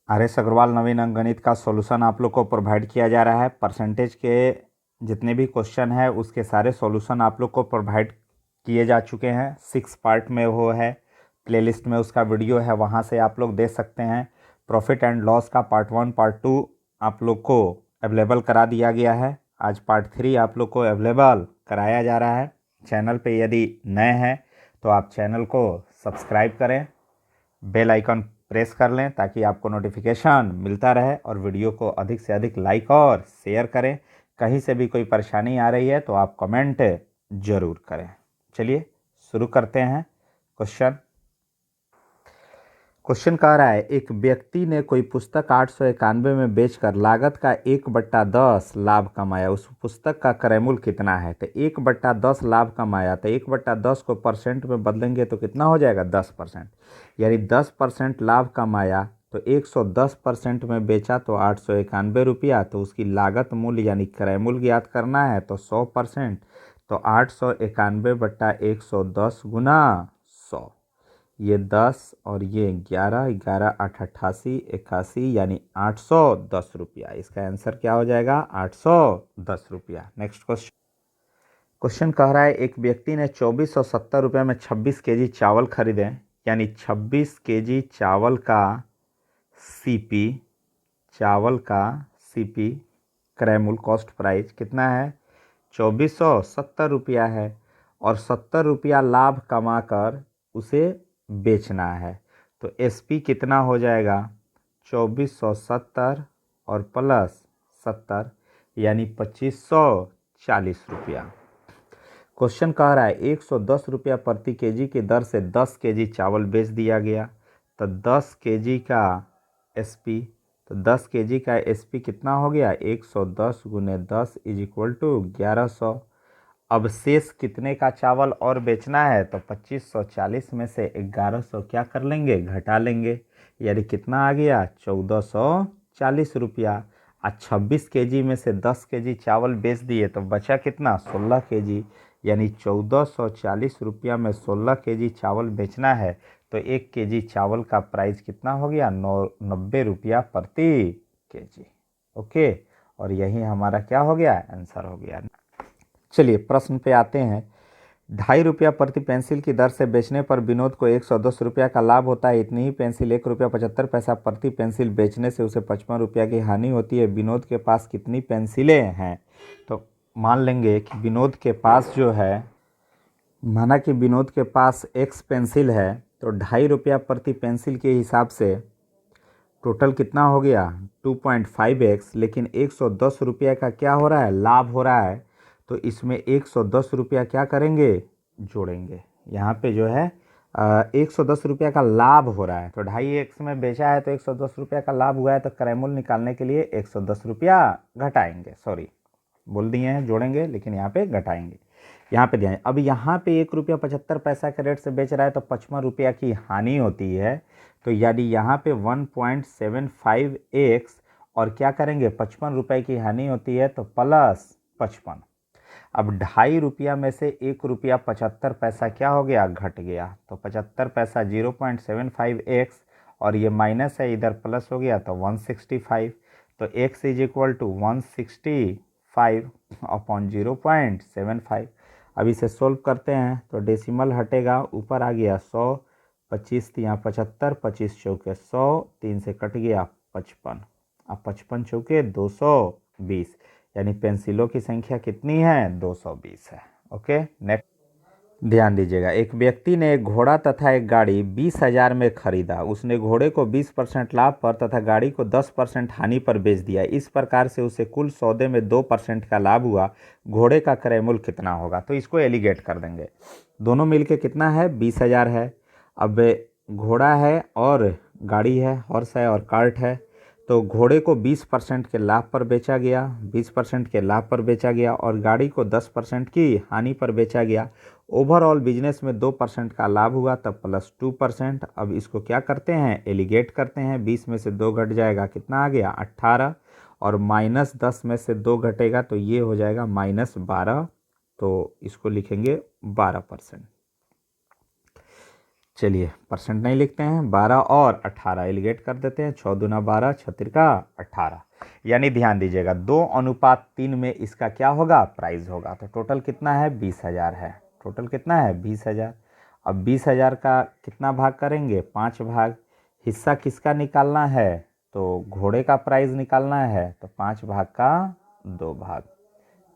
RS. Agarwal नवीन अंकगणित का solution आप लोग को प्रोवाइड किया जा रहा है। परसेंटेज के जितने भी क्वेश्चन है उसके सारे सॉल्यूशन आप लोग को प्रोवाइड किए जा चुके हैं। 6 पार्ट में वो है, प्लेलिस्ट में उसका वीडियो है, वहाँ से आप लोग देख सकते हैं। प्रॉफिट एंड लॉस का पार्ट 1 पार्ट 2 आप लोग को अवेलेबल करा दिया गया है। आज पार्ट 3 आप लोग को अवेलेबल कराया जा रहा है। चैनल पे यदि नए हैं तो आप चैनल को सब्सक्राइब करें, बेल आइकन प्रेस कर लें ताकि आपको नोटिफिकेशन मिलता रहे, और वीडियो को अधिक से अधिक लाइक और शेयर करें। कहीं से भी कोई परेशानी आ रही है तो आप कमेंट ज़रूर करें। चलिए शुरू करते हैं। क्वेश्चन कह रहा है, एक व्यक्ति ने कोई पुस्तक 891 में बेचकर लागत का 1/10 लाभ कमाया। उस पुस्तक का क्रय मूल्य कितना है? तो 1/10 लाभ कमाया, तो 1/10 को परसेंट में बदलेंगे तो कितना हो जाएगा? 10%। यानी 10% लाभ कमाया तो 110% में बेचा तो 891 रुपया। तो उसकी लागत मूल्य यानी क्रय मूल्य ज्ञात करना है तो 100%। तो 891/110 गुना 100, ये 10 और ये 11, 11 8 88, 81 यानी 810 रुपया। इसका आंसर क्या हो जाएगा? 810 रुपया। नेक्स्ट क्वेश्चन कह रहा है, एक व्यक्ति ने 2470 रुपये में 26 केजी चावल खरीदे, यानी 26 केजी चावल का सीपी क्रय मूल्य कॉस्ट प्राइस कितना है? 2470 रुपया है, और 70 रुपया लाभ कमाकर उसे बेचना है। तो एसपी कितना हो जाएगा? 2470 और प्लस 70 यानी 2540 रुपया। क्वेश्चन कह रहा है 110 रुपया प्रति केजी की दर से 10 केजी चावल बेच दिया गया। तो 10 केजी का एसपी, तो 10 केजी का एसपी कितना हो गया? 110 गुने 10 इज इक्वल टू 1100। अब शेष कितने का चावल और बेचना है? तो 2540 में से 1100 क्या कर लेंगे? घटा लेंगे। यानी कितना आ गया? 1440 रुपया। 26 केजी में से 10 केजी चावल बेच दिए तो बचा कितना? 16 केजी। यानी 1440 रुपया में 16 केजी चावल बेचना है। तो 1 केजी चावल का प्राइस कितना हो गया? 90 रुपया प्रति केजी। ओके, और यही हमारा क्या हो गया? आंसर हो गया। चलिए प्रश्न पे आते हैं। 2.5 रुपया प्रति पेंसिल की दर से बेचने पर विनोद को 110 रुपया का लाभ होता है। इतनी ही पेंसिल 1 रुपया 75 पैसा प्रति पेंसिल बेचने से उसे 55 रुपया की हानि होती है। विनोद के पास कितनी पेंसिलें हैं? तो मान लेंगे कि विनोद के पास जो है, माना कि विनोद के पास x पेंसिल है, तो 2.5 रुपया प्रति पेंसिल के हिसाब से टोटल कितना हो गया? 2.5x। लेकिन 110 रुपया का क्या हो रहा है? लाभ हो रहा है। तो इसमें 110 रुपया क्या करेंगे? जोड़ेंगे। यहाँ पे जो है 110 रुपया का लाभ हो रहा है, तो 2.5x में बेचा है तो 110 रुपया का लाभ हुआ है। तो क्रय मूल्य निकालने के लिए 110 रुपया घटाएंगे, सॉरी बोल दिए हैं जोड़ेंगे, लेकिन यहाँ पे घटाएंगे। यहाँ पे ध्यान, अब यहाँ पे 1 रुपया 75 पैसा के रेट से बेच रहा है तो 55 रुपया की हानि होती है। तो यानी यहाँ पे 1.75x और क्या करेंगे? 55 रुपये की हानि होती है तो प्लस 55। अब 2.5 रुपया में से 1 रुपया 75 पैसा क्या हो गया? घट गया। तो 75 पैसा 0.75x, और ये माइनस है इधर प्लस हो गया तो 165। तो x is equal to 165 upon 0.75। अब इसे सोल्व करते हैं तो डेसिमल हटेगा, ऊपर आ गया 100, 25 यहाँ 75, 25 चौके 100, 3 से कट गया 55। अब 55 चौके 220, यानी पेंसिलों की संख्या कितनी है? 220 है। ओके, नेक्स्ट ध्यान दीजिएगा। एक व्यक्ति ने एक घोड़ा तथा एक गाड़ी 20,000 में खरीदा। उसने घोड़े को 20% लाभ पर तथा गाड़ी को 10% हानि पर बेच दिया। इस प्रकार से उसे कुल सौदे में 2% का लाभ हुआ। घोड़े का क्रय मूल्य कितना होगा? तो इसको एलिगेट कर देंगे। दोनों मिलके कितना है? 20,000 है। अब घोड़ा है और गाड़ी है, हॉर्स है और कार्ट है। तो घोड़े को 20% के लाभ पर बेचा गया, 20% के लाभ पर बेचा गया, और गाड़ी को 10% की हानि पर बेचा गया। ओवरऑल बिजनेस में 2% का लाभ हुआ, तब प्लस 2%। अब इसको क्या करते हैं? एलिगेट करते हैं। 20 में से 2 घट जाएगा, कितना आ गया? 18, और माइनस 10 में से 2 घटेगा तो ये हो जाएगा -12। तो इसको लिखेंगे 12%। चलिए परसेंट नहीं लिखते हैं, 12 और 18 एलिगेट कर देते हैं, 6 दूना 12, 6 तिरका 18। यानी ध्यान दीजिएगा 2:3 में इसका क्या होगा, प्राइस होगा। तो टोटल कितना है, 20,000 है। टोटल कितना है, 20,000। अब 20,000 का कितना भाग करेंगे, 5 भाग। हिस्सा किसका निकालना है, तो घोड़े का प्राइस निकालना है, तो 5 भाग का 2 भाग।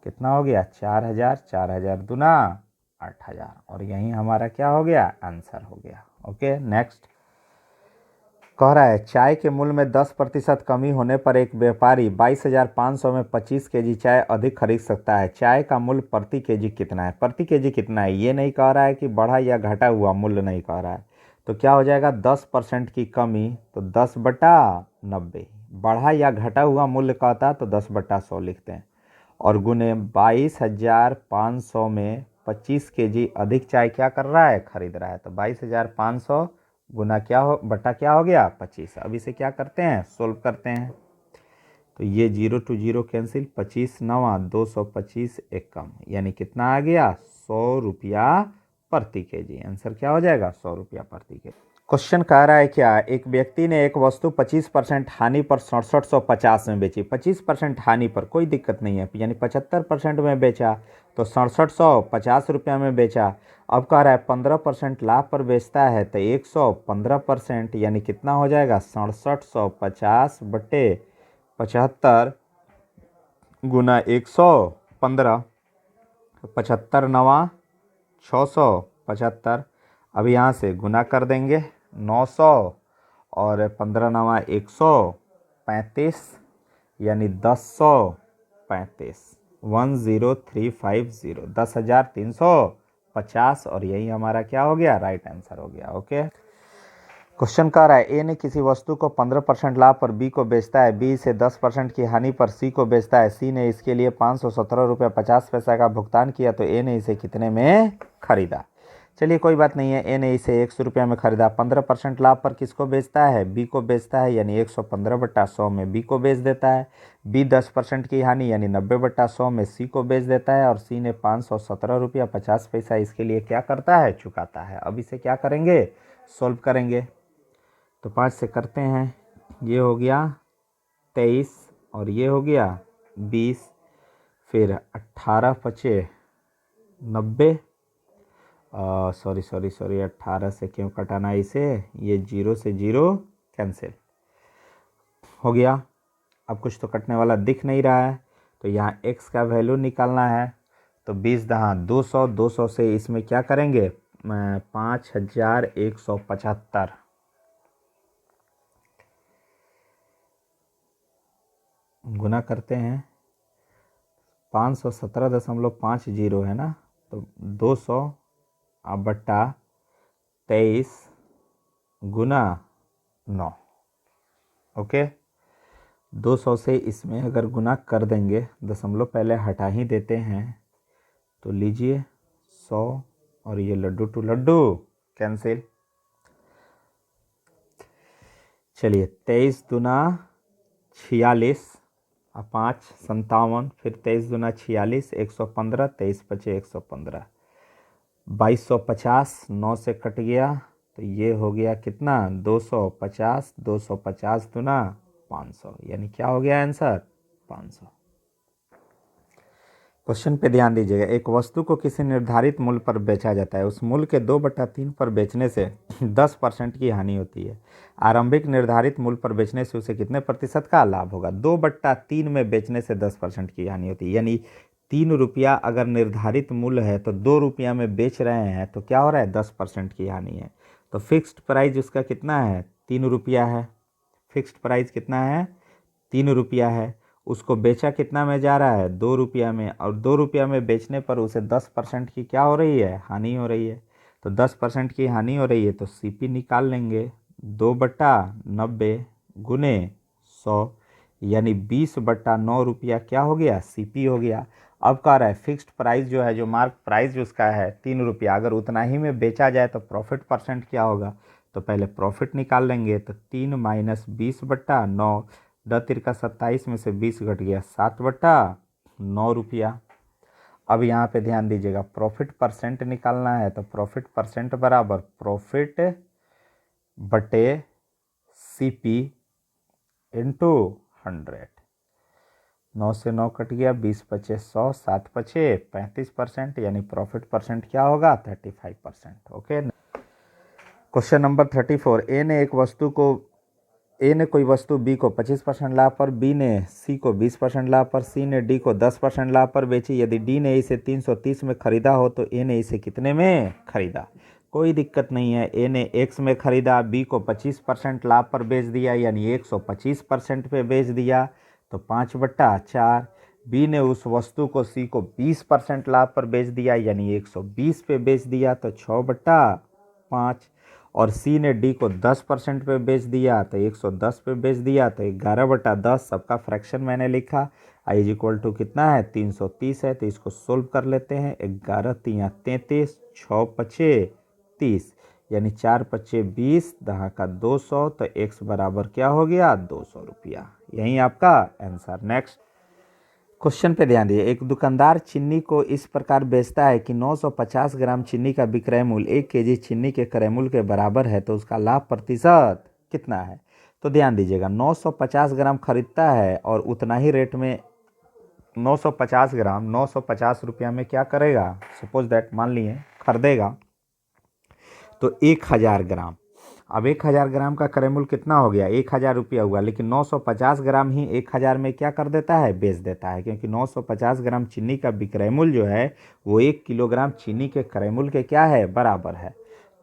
कितना हो गया, 4,000। 4,000 दूना 8,000, और यही हमारा क्या हो गया, आंसर हो गया। ओके नेक्स्ट कह रहा है चाय के मूल्य में 10% कमी होने पर एक व्यापारी 22,500 में 25 केजी चाय अधिक खरीद सकता है। चाय का मूल्य प्रति केजी कितना है, प्रति केजी कितना है, ये नहीं कह रहा है कि बढ़ा या घटा हुआ मूल्य नहीं कह रहा है। तो क्या हो जाएगा, 10% की कमी, तो 10/90। बढ़ा या घटा हुआ मूल्य कहता है तो 10/100 लिखते हैं, और गुने 22,500 में 25 केजी अधिक चाय क्या कर रहा है, खरीद रहा है। तो 22,500 गुना क्या हो, बटा क्या हो गया, 25। अब इसे क्या करते हैं, सोल्व करते हैं। तो ये 0 to 0 कैंसिल, 25 9 225 एक कम, यानी कितना आ गया, 100 रुपया प्रति केजी। आंसर क्या हो जाएगा, 100 रुपया प्रति केजी। क्वेश्चन कह रहा है क्या, एक व्यक्ति ने एक वस्तु 25% हानि पर 6750 में बेची। 25% हानि पर कोई दिक्कत नहीं है, यानी 75% में बेचा तो 6750 रुपया में बेचा। अब कह रहा है 15% लाभ पर बेचता है तो 115%, यानी कितना हो जाएगा, 6750 बटे 75 गुना 115, 75 9 675। अब यहाँ से गुना कर देंगे, 900 और 15 9 135, यानी 1035, 10350, 10,350, और यही हमारा क्या हो गया, राइट आंसर हो गया। ओके क्वेश्चन कह रहा है ए ने किसी वस्तु को 15% लाभ पर बी को बेचता है, बी से 10% की हानि पर सी को बेचता है, सी ने इसके लिए 517 रुपये 50 पैसा का भुगतान किया, तो ए ने इसे कितने में खरीदा। चलिए कोई बात नहीं है, ए ने इसे 100 रुपये में खरीदा। 15% लाभ पर किसको बेचता है, बी को बेचता है, यानी 115/100 में बी को बेच देता है। बी 10% की हानि यानी 90/100 में सी को बेच देता है, और सी ने 517 रुपया 50 पैसा इसके लिए क्या करता है, चुकाता है। अब इसे क्या करेंगे, सोल्व करेंगे। तो 5 से करते हैं, ये हो गया 23 और ये हो गया 20, फिर 18 पचे 90, सॉरी 18 से क्यों कटाना इसे, ये 0 से 0 कैंसिल हो गया। अब कुछ तो कटने वाला दिख नहीं रहा है, तो यहाँ x का वैल्यू निकालना है। तो 20 दहा 200, 200 से इसमें क्या करेंगे, 5175 गुना करते हैं, 517.50 है ना, तो 200 बट्टा 23 गुना 9। ओके 200 से इसमें अगर गुना कर देंगे, दशमलव पहले हटा ही देते हैं, तो लीजिए 100 और ये लड्डू टू लड्डू कैंसिल। चलिए 23 दूना 46, 5 57, फिर 23 दूना 46, 115, 23 पचे 115, 2250, 9 से कट गया, तो ये हो गया कितना, 250, 250 दूना 500, यानी क्या हो गया आंसर, 500। क्वेश्चन पे ध्यान दीजिएगा, एक वस्तु को किसी निर्धारित मूल्य पर बेचा जाता है, उस मूल्य के 2/3 पर बेचने से 10% की हानि होती है। आरंभिक निर्धारित मूल्य पर बेचने से उसे कितने प्रतिशत का लाभ होगा। 2/3 में बेचने से 10% की हानि होती है, यानी 3 रुपया अगर निर्धारित मूल्य है तो 2 रुपया में बेच रहे हैं, तो क्या हो रहा है, 10% की हानि है। तो फिक्स्ड प्राइस उसका कितना है, 3 रुपया है। फिक्स्ड प्राइस कितना है, 3 रुपया है। उसको बेचा कितना में जा रहा है, 2 रुपया में, और 2 रुपया में बेचने पर उसे 10% की क्या हो रही है, हानि हो रही है। तो 10% की हानि हो रही है, तो सीपी निकाल लेंगे, 2/90 गुने 100, यानी 20/9 रुपया क्या हो गया, सीपी हो गया। अब कह रहा है फिक्स्ड प्राइस जो है, जो मार्क प्राइस उसका है 3 रुपया, अगर उतना ही में बेचा जाए तो प्रॉफिट परसेंट क्या होगा। तो पहले प्रॉफिट निकाल लेंगे, तो 3 माइनस 20/9, 10 तिरका 27 में से 20 घट गया, 7/9 रुपया। अब यहाँ पे ध्यान दीजिएगा, प्रॉफिट परसेंट निकालना है, तो प्रॉफिट परसेंट बराबर प्रॉफिट बटे सीपी इंटू 100। 9 से 9 कट गया, 20 पचे 100, 7 पचे 35%, यानी प्रॉफिट परसेंट क्या होगा 35%। ओके। क्वेश्चन नंबर 34, ए ने कोई वस्तु बी को 25% लाभ पर, बी ने सी को 20% लाभ पर, सी ने डी को 10% लाभ पर बेची। यदि डी ने इसे 330 में खरीदा हो तो ए ने इसे कितने में खरीदा? कोई दिक्कत नहीं है, ए ने x में खरीदा, बी को 25% लाभ पर बेच दिया, यानी 125% पे बेच दिया, तो 5/4। बी ने उस वस्तु को सी को 20% लाभ पर बेच दिया, यानी 120 पे बेच दिया, तो 6/5। और सी ने डी को 10% पे बेच दिया, तो 110 पे बेच दिया, तो 11/10। सबका फ्रैक्शन मैंने लिखा, आई इज इक्वल टू कितना है 330 है, तो इसको सोल्व कर लेते हैं। 11 तिया 33, 6 पचे 30, यानी 4 पचे 20, 10 का 200, तो x बराबर क्या हो गया 200 रुपया। यही आपका आंसर। नेक्स्ट क्वेश्चन पे ध्यान दिए, एक दुकानदार चीनी को इस प्रकार बेचता है कि 950 ग्राम चीनी का विक्रय मूल्य 1 केजी चीनी के क्रय मूल्य के बराबर है, तो उसका लाभ प्रतिशत कितना है? तो ध्यान दीजिएगा, 950 ग्राम खरीदता है और उतना ही रेट में 950 ग्राम 950 रुपया में क्या करेगा, सपोज दैट मान लिए खरीदेगा, तो 1000 ग्राम। अब 1000 ग्राम का क्रय मूल्य कितना हो गया 1000 रुपया हुआ, लेकिन 950 ग्राम ही 1000 में क्या कर देता है, बेच देता है, क्योंकि 950 ग्राम चीनी का विक्रय मूल्य जो है वो 1 किलोग्राम चीनी के क्रय मूल्य के क्या है, बराबर है।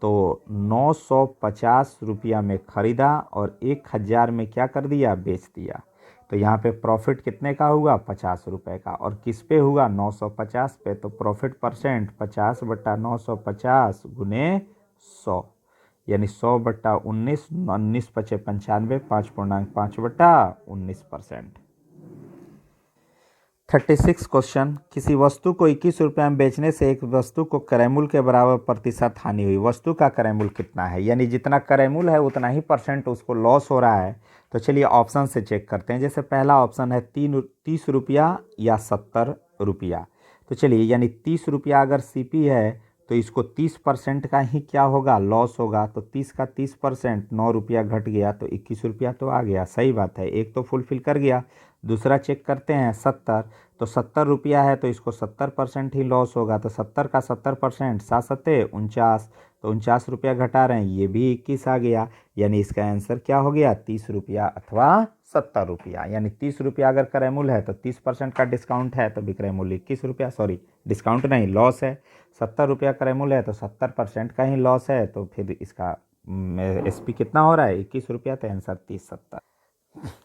तो 950 रुपया में खरीदा और 1000 में क्या कर दिया, बेच दिया। तो यहाँ पे प्रॉफिट कितने का हुआ 50 रुपये का, और किस पे हुआ 950 पे, तो प्रॉफिट परसेंट 50/950 गुने 100, यानी 100/19, 19 पचे 95, 5.5/19%। 36 क्वेश्चन, किसी वस्तु को 21 रुपये में बेचने से एक वस्तु को क्रय मूल्य के बराबर प्रतिशत हानि हुई। वस्तु का क्रय मूल्य कितना है, यानी जितना क्रय मूल्य है उतना ही परसेंट उसको लॉस हो रहा है। तो चलिए ऑप्शन से चेक करते हैं। जैसे पहला ऑप्शन है 30 रुपया या 70 रुपया, तो चलिए यानी 30 रुपया अगर सीपी है तो इसको 30% का ही क्या होगा, लॉस होगा। तो 30 का 30%, 9 रुपया घट गया, तो 21 रुपया तो आ गया, सही बात है, एक तो फुलफिल कर गया। दूसरा चेक करते हैं 70, तो 70 रुपया है तो इसको 70% ही लॉस होगा, तो 70 का 70%, 7 सत्ते 49, तो 49 रुपया घटा रहे हैं, ये भी 21 आ गया, यानी इसका आंसर क्या हो गया 30 रुपया अथवा 70 रुपया। यानी 30 रुपया अगर क्रय मूल्य है तो 30% का डिस्काउंट है, तो विक्रय मूल्य 21 रुपया, सॉरी डिस्काउंट नहीं लॉस है। 70 रुपया क्रय मूल्य है तो 70% का ही लॉस है, तो फिर इसका एसपी कितना हो रहा है 21 रुपया, तो आंसर 30/70।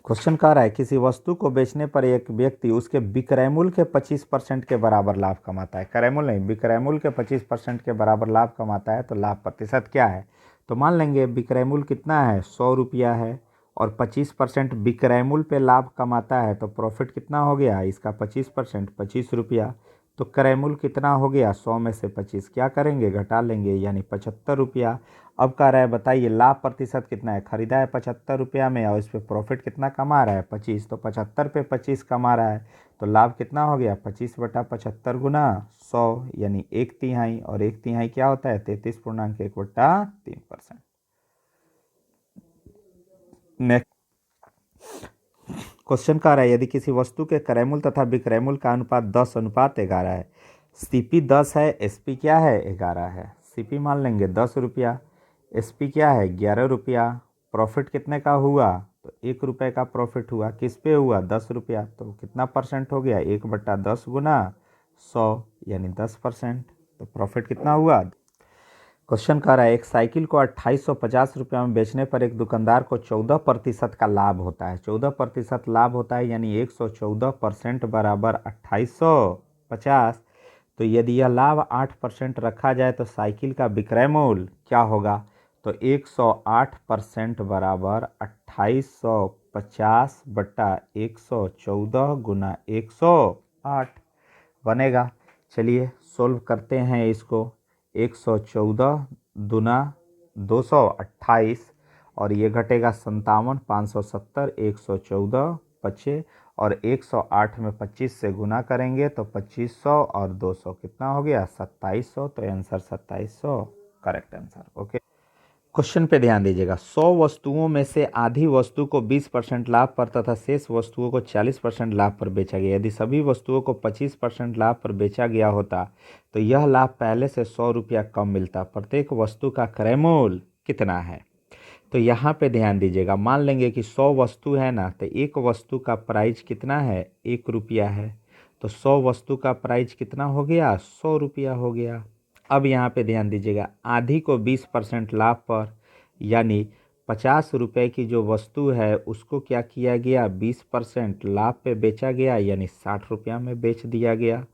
क्वेश्चन कह रहा है किसी वस्तु को बेचने पर एक व्यक्ति उसके विक्रय मूल्य के 25% के बराबर लाभ कमाता है। क्रय मूल्य नहीं, विक्रय मूल्य के 25% के बराबर लाभ कमाता है, तो लाभ प्रतिशत क्या है? तो मान लेंगे विक्रय मूल्य कितना है 100 रुपया है और 25% विक्रय मूल्य पे लाभ कमाता है, तो प्रॉफिट कितना हो गया इसका 25%, 25 रुपया। तो क्रय मूल्य कितना हो गया 100 में से 25 क्या करेंगे, घटा लेंगे, यानी 75 रुपया। अब कह रहा है बताइए लाभ प्रतिशत कितना है, खरीदा है 75 रुपया में और इस पर प्रॉफिट कितना कमा रहा है 25, तो 75 पे 25 कमा रहा है, तो लाभ कितना हो गया 25/75 गुना 100, यानी 1/3, और 1/3 क्या होता है 33.1/3%। नेक्स्ट क्वेश्चन कह रहा है यदि किसी वस्तु के क्रय मूल्य तथा विक्रय मूल्य का अनुपात 10:11 है, सीपी 10 है, एसपी क्या है 11 है। सीपी मान लेंगे 10 रुपया, एसपी क्या है 11 रुपया, प्रॉफिट कितने का हुआ तो 1 रुपये का प्रॉफिट हुआ, किस पे हुआ 10 रुपया, तो कितना परसेंट हो गया 1/10 गुना 100, यानी 10%, तो प्रॉफिट कितना हुआ। क्वेश्चन कह रहा है एक साइकिल को 2850 रुपये में बेचने पर एक दुकानदार को 14% का लाभ होता है। 14% लाभ होता है, यानी 114% बराबर 2850। तो यदि यह लाभ 8% रखा जाए तो साइकिल का विक्रय मूल्य क्या होगा, तो 108% बराबर 2850/114 गुना 108 बनेगा। चलिए सोल्व करते हैं इसको। 114 दुना 228 और ये घटेगा 57, 570, 114 बचे और 108 में 25 से गुना करेंगे तो 2500 और 200 कितना हो गया 2700। तो answer 2700 correct answer. Okay, question पे ध्यान दीजिएगा। 100 वस्तुओं में से आधी वस्तु को 20% लाभ पर तथा शेष वस्तुओं को 40% लाभ पर बेचा गया। यदि सभी वस्तुओं को 25% लाभ पर बेचा गया होता तो यह लाभ पहले से 100 रुपया कम मिलता। प्रत्येक वस्तु का क्रय मूल्य कितना है? तो यहाँ पे ध्यान दीजिएगा, मान लेंगे कि 100 वस्तु है ना, तो एक वस्तु का प्राइस कितना है 1 रुपया है। तो 100 वस्तु का प्राइस कितना हो गया 100 रुपया हो गया। अब यहाँ पे ध्यान दीजिएगा, आधी को 20% लाभ पर यानी 50 रुपये की जो वस्तु है उसको क्या किया गया 20% लाभ पे बेचा गया यानी 60 रुपया में बेच दिया गया।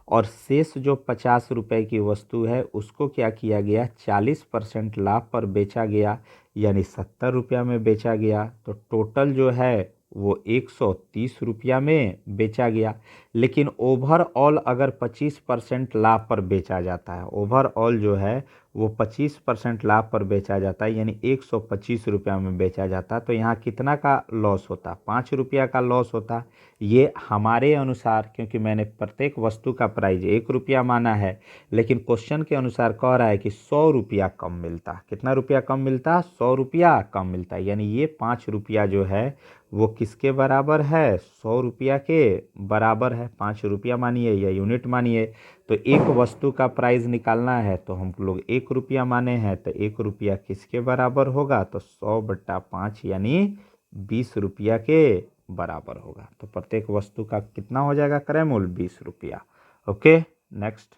और शेष जो 50 रुपये की वस्तु है उसको क्या किया गया 40% लाभ पर बेचा गया यानी 70 रुपया में बेचा गया। तो टोटल जो है वो 130 रुपया में बेचा गया। लेकिन ओवरऑल अगर 25% लाभ पर बेचा जाता है, ओवरऑल जो है वो 25% लाभ पर बेचा जाता है यानी 125 रुपया में बेचा जाता है। तो यहाँ कितना का लॉस होता 5 रुपया का लॉस होता। ये हमारे अनुसार, क्योंकि मैंने प्रत्येक वस्तु का प्राइस 1 रुपया माना है, लेकिन क्वेश्चन के अनुसार कह रहा है कि 100 रुपया कम मिलता। कितना रुपया कम मिलता 100 रुपया कम मिलता। यानी ये 5 रुपया जो है वो किसके बराबर है 100 रुपया के बराबर है। 5 रुपया मानिए या यूनिट मानिए। तो एक वस्तु का प्राइस निकालना है तो हम लोग 1 रुपया माने हैं, तो 1 रुपया किसके बराबर होगा तो 100/5 यानी 20 रुपया के बराबर होगा। तो प्रत्येक वस्तु का कितना हो जाएगा क्रय मूल्य 20 रुपया। Okay, next.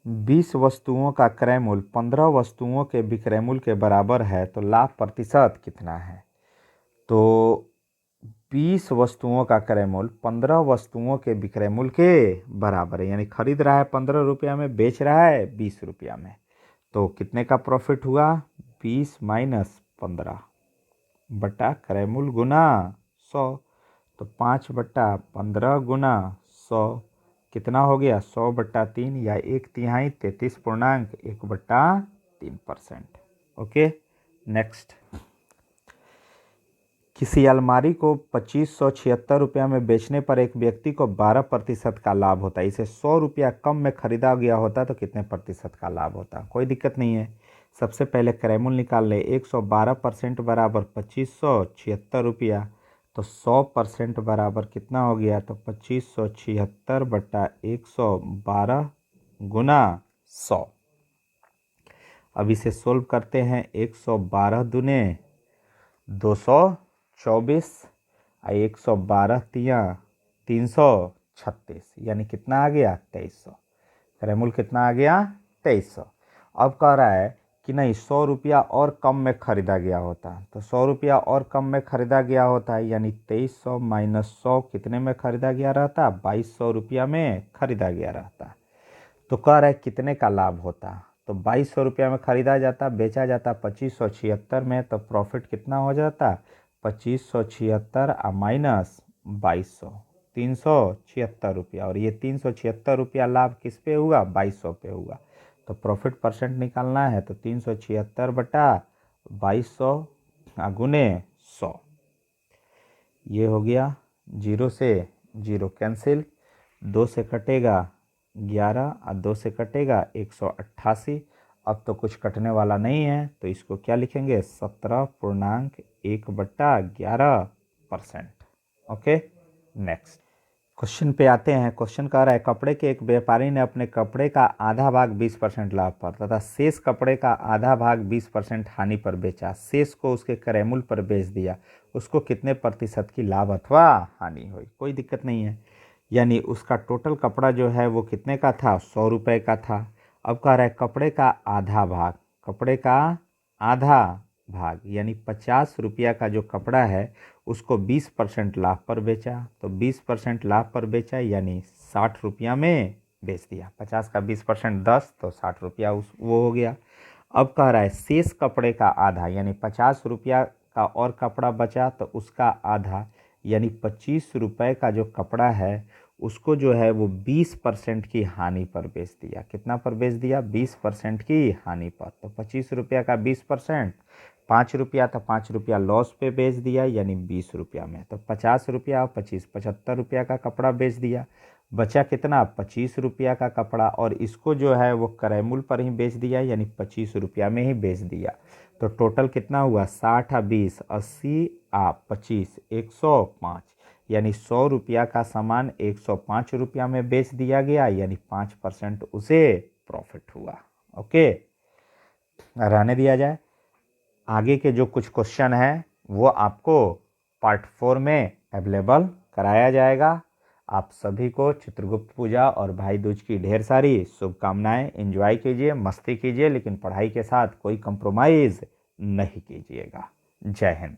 20 वस्तुओं का क्रय मूल्य 15 वस्तुओं के विक्रय मूल्य के बराबर है तो लाभ प्रतिशत कितना है? तो 20 वस्तुओं का क्रय मूल्य 15 वस्तुओं के विक्रय मूल्य के बराबर है। यानी खरीद रहा है 15 रुपया में, बेच रहा है 20 रुपया में। तो कितने का प्रॉफिट हुआ 20 माइनस 15 बटा क्रय मूल्य गुना 100। तो 5/15 गुना 100 कितना हो गया 100/3 या 1/3 33.1/3%। Okay, next. किसी अलमारी को 2576 रुपया में बेचने पर एक व्यक्ति को 12% का लाभ होता है। इसे 100 रुपया कम में खरीदा गया होता तो कितने प्रतिशत का लाभ होता? कोई दिक्कत नहीं है। सबसे पहले क्रय मूल्य निकाल ले। 112% बराबर 2576 रुपया। तो 100% बराबर कितना हो गया तो 2576/112 गुना 100। अब इसे सोल्व करते हैं। 112 दूने 224 और 112 तिया 336 यानी कितना आ गया 2300। क्रय मूल्य कितना आ गया 2300। अब कह रहा है कि नहीं 100 रुपया और कम में खरीदा गया होता। तो 100 रुपया और कम में खरीदा गया होता है यानी 2300 माइनस 100 कितने में खरीदा गया रहता 2200 रुपया में खरीदा गया रहता। तो कह रहा है कितने का लाभ होता? तो 2200 रुपया में खरीदा जाता, बेचा जाता 2576 में। तो प्रॉफिट कितना हो जाता 2576 माइनस 2200 376 रुपया। और ये 376 रुपया लाभ किस पे हुआ 2200 पे हुआ। तो प्रॉफिट परसेंट निकालना है तो 376/2200 गुने 100। ये हो गया 0 से 0 कैंसिल, 2 से कटेगा 11 और 2 से कटेगा 188। अब तो कुछ कटने वाला नहीं है तो इसको क्या लिखेंगे 17.1/11%। ओके, नेक्स्ट क्वेश्चन पे आते हैं। क्वेश्चन कह रहा है कपड़े के एक व्यापारी ने अपने कपड़े का आधा भाग 20% लाभ पर तथा शेष कपड़े का आधा भाग 20% हानि पर बेचा। शेष को उसके क्रय मूल्य पर बेच दिया। उसको कितने प्रतिशत की लाभ अथवा हानि हुई? कोई दिक्कत नहीं है। यानी उसका टोटल कपड़ा जो है वो कितने का था 100 रुपये का था। अब कह रहा है कपड़े का आधा भाग, कपड़े का आधा भाग यानी 50 रुपया का जो कपड़ा है उसको 20% लाभ पर बेचा। तो 20% लाभ पर बेचा यानी 60 रुपया में बेच दिया। 50 का 20% 10 तो 60 रुपया वो हो गया। अब कह रहा है शेष कपड़े का आधा यानी 50 रुपया का और कपड़ा बचा तो उसका आधा यानी 25 रुपये का जो कपड़ा है उसको जो है वो 20% की हानि पर बेच दिया। कितना पर बेच दिया 20% की हानि पर। तो 25 रुपया का 20% ₹5 था, ₹5 लॉस पे बेच दिया यानी ₹20 में। तो ₹50 और 25 ₹75 का कपड़ा बेच दिया, बचा कितना ₹25 का कपड़ा, और इसको जो है वो क्रय मूल्य पर ही बेच दिया यानी ₹25 में ही बेच दिया। तो टोटल कितना हुआ 60 20 80 25 105 यानी ₹100 का सामान ₹105 में बेच दिया गया यानी 5% उसे प्रॉफिट हुआ। ओके, रहने दिया जाए। आगे के जो कुछ क्वेश्चन हैं वो आपको पार्ट 4 में अवेलेबल कराया जाएगा। आप सभी को चित्रगुप्त पूजा और भाई दूज की ढेर सारी शुभकामनाएं। एंजॉय कीजिए, मस्ती कीजिए, लेकिन पढ़ाई के साथ कोई कंप्रोमाइज़ नहीं कीजिएगा। जय हिंद।